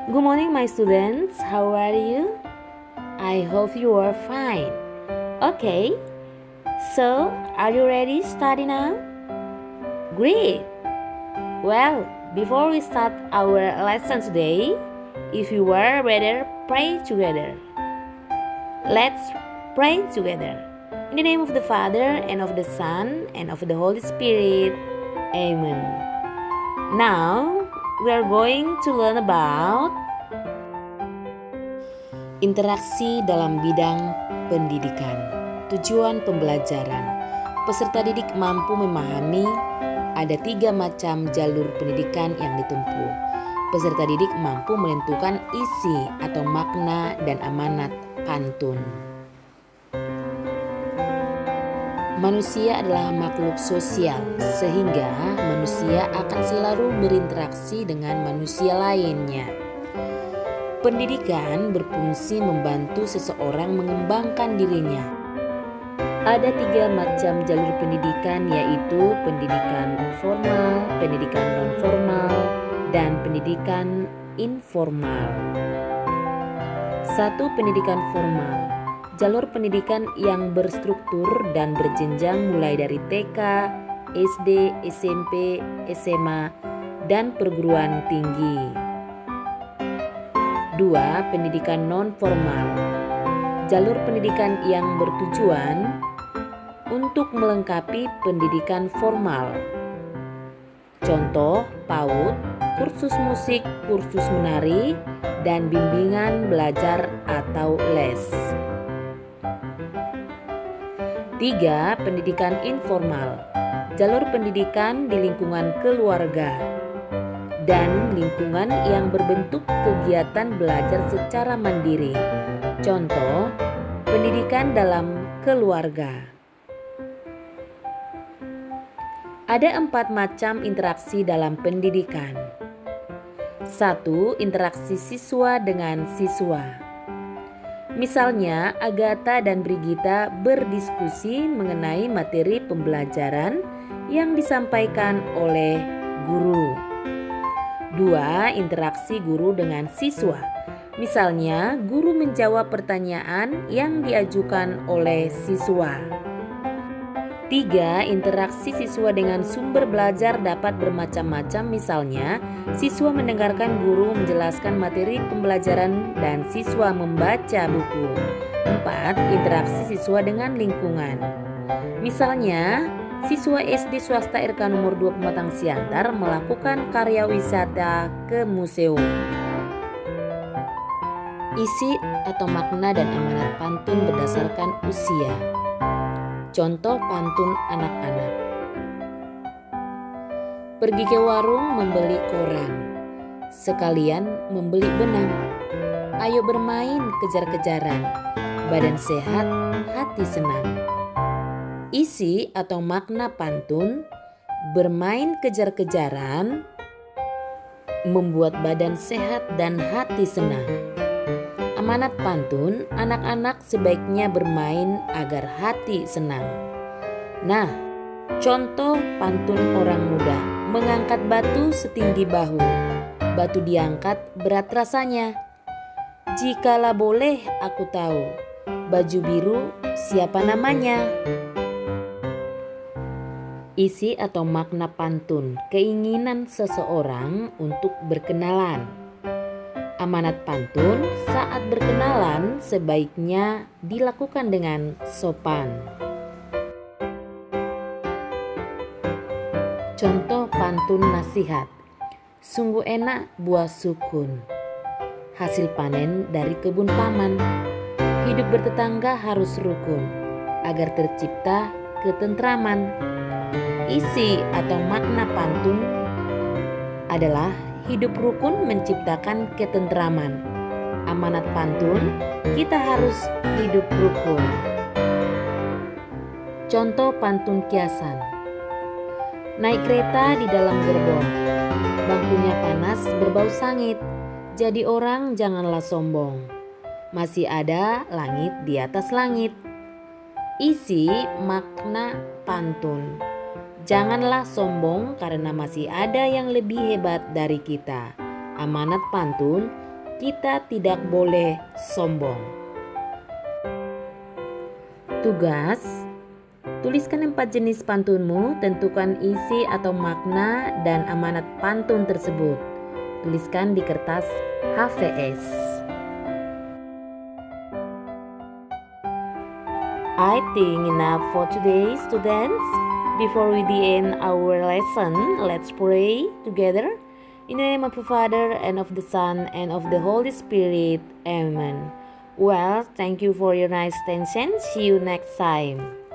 Good morning, my students. How are you? I hope you are fine. Okay, so are you ready to study now? Great. Well, before we start our lesson today, if you are ready, pray together. Let's pray together. In the name of the Father, and of the Son, and of the Holy Spirit. Amen. Now, we are going to learn about interaksi dalam bidang pendidikan. Tujuan pembelajaran. Peserta didik mampu memahami ada 3 macam jalur pendidikan yang ditempuh. Peserta didik mampu menentukan isi atau makna dan amanat pantun. Manusia adalah makhluk sosial, sehingga manusia akan selalu berinteraksi dengan manusia lainnya. Pendidikan berfungsi membantu seseorang mengembangkan dirinya. Ada 3 macam jalur pendidikan, yaitu pendidikan formal, pendidikan non-formal, dan pendidikan informal. 1. Pendidikan formal. Jalur pendidikan yang berstruktur dan berjenjang mulai dari TK, SD, SMP, SMA, dan perguruan tinggi. 2. Pendidikan non-formal. Jalur pendidikan yang bertujuan untuk melengkapi pendidikan formal. Contoh, PAUD, kursus musik, kursus menari, dan bimbingan belajar atau les. 3. Pendidikan informal. Jalur pendidikan di lingkungan keluarga dan lingkungan yang berbentuk kegiatan belajar secara mandiri. Contoh, pendidikan dalam keluarga. Ada 4 macam interaksi dalam pendidikan. 1. Interaksi siswa dengan siswa. Misalnya, Agatha dan Brigita berdiskusi mengenai materi pembelajaran yang disampaikan oleh guru. 2. Interaksi guru dengan siswa. Misalnya, guru menjawab pertanyaan yang diajukan oleh siswa. 3. Interaksi siswa dengan sumber belajar dapat bermacam-macam. Misalnya, siswa mendengarkan guru menjelaskan materi pembelajaran dan siswa membaca buku. 4. Interaksi siswa dengan lingkungan. Misalnya, siswa SD swasta RK nomor 2 Pematang Siantar melakukan karya wisata ke museum. Isi atau makna dan amanat pantun berdasarkan usia. Contoh pantun anak-anak. Pergi ke warung membeli koran, sekalian membeli benang. Ayo bermain kejar-kejaran, badan sehat, hati senang. Isi atau makna pantun: bermain kejar-kejaran, membuat badan sehat dan hati senang. Amanat pantun: anak-anak sebaiknya bermain agar hati senang. Nah, contoh pantun orang muda: mengangkat batu setinggi bahu, batu diangkat berat rasanya. Jikalau boleh aku tahu, baju biru siapa namanya? Isi atau makna pantun: keinginan seseorang untuk berkenalan. Amanat pantun: saat berkenalan sebaiknya dilakukan dengan sopan. Contoh pantun nasihat: sungguh enak buah sukun, hasil panen dari kebun paman. Hidup bertetangga harus rukun, agar tercipta ketentraman. Isi atau makna pantun adalah hidup rukun menciptakan ketentraman. Amanat pantun: kita harus hidup rukun. Contoh pantun kiasan: naik kereta di dalam gerbong, bangkunya panas berbau sangit. Jadi orang janganlah sombong, masih ada langit di atas langit. Isi makna pantun: janganlah sombong karena masih ada yang lebih hebat dari kita. Amanat pantun: Kita tidak boleh sombong. Tugas: tuliskan 4 jenis pantunmu, tentukan isi atau makna dan amanat pantun tersebut. Tuliskan di kertas HVS. I think enough for today, students. Before we end our lesson, let's pray together. In the name of the Father, and of the Son, and of the Holy Spirit. Amen. Well, thank you for your nice attention. See you next time.